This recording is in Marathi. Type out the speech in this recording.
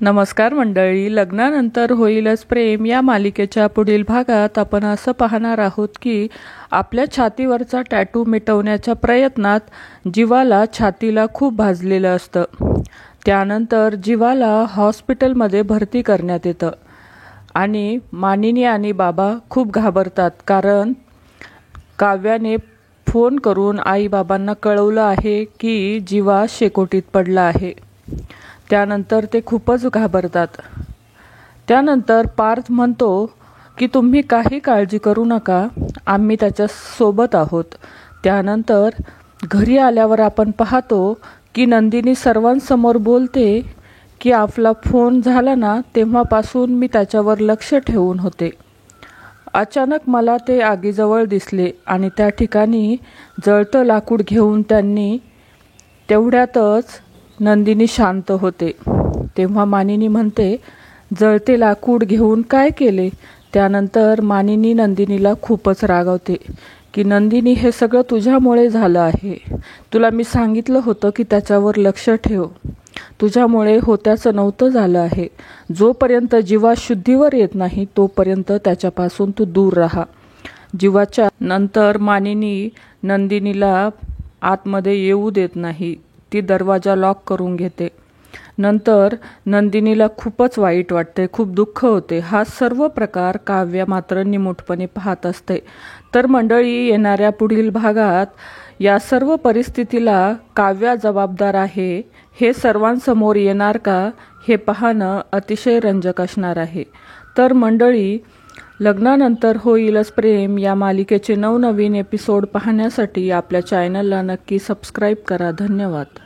नमस्कार मंडळी, लग्नानंतर होईलच प्रेम या मालिकेच्या पुढील भागात आपण असं पाहणार आहोत की आपल्या छातीवरचा टॅटू मिटवण्याच्या प्रयत्नात जीवाला छातीला खूप भाजलेलं असतं। त्यानंतर जीवाला हॉस्पिटलमध्ये भरती करण्यात येतं आणि मानिनी आणि बाबा खूप घाबरतात, कारण काव्याने फोन करून आई बाबांना कळवलं आहे की जीवा शेकोटीत पडला आहे। त्यानंतर ते खूपच घाबरतात। त्यानंतर पार्थ म्हणतो की तुम्ही काही काळजी करू नका, आम्ही त्याच्या सोबत आहोत। त्यानंतर घरी आल्यावर आपण पाहतो की नंदिनी सर्वांसमोर बोलते की आपला फोन झाला ना तेव्हापासून मी त्याच्यावर लक्ष ठेवून होते। अचानक मला ते आगीजवळ दिसले आणि त्या ठिकाणी जळतं लाकूड घेऊन त्यांनी तेवढ्यातच नंदिनी शांत होते। तेव्हा मानिनी म्हणते, जळते लाकूड घेऊन काय केले? त्यानंतर मानिनी नंदिनीला खूपच रागवते की नंदिनी, हे सगळं तुझ्यामुळे झालं आहे। तुला मी सांगितलं होतं की त्याच्यावर लक्ष ठेव, तुझ्यामुळे होत्याचं नव्हतं झालं आहे। जोपर्यंत जीवा शुद्धीवर येत नाही तोपर्यंत त्याच्यापासून तू दूर राहा। जीवाच्या नंतर मानिनी नंदिनीला आतमध्ये येऊ देत नाही, ती दरवाजा लॉक करून घेते। नंतर नंदिनीला खूपच वाईट वाटते, खूप दुःख होते। हा सर्व प्रकार काव्य मात्र निमूटपणे पाहत असते। तर मंडळी, येणाऱ्या पुढील भागात या सर्व परिस्थितीला काव्य जबाबदार आहे हे सर्वांसमोर येणार का, हे पाहणं अतिशय रंजक असणार आहे। तर मंडळी, लग्नानंतर होईलच प्रेम या मालिकेचे नवनवीन एपिसोड पाहण्यासाठी आपल्या चॅनलला नक्की सबस्क्राईब करा। धन्यवाद।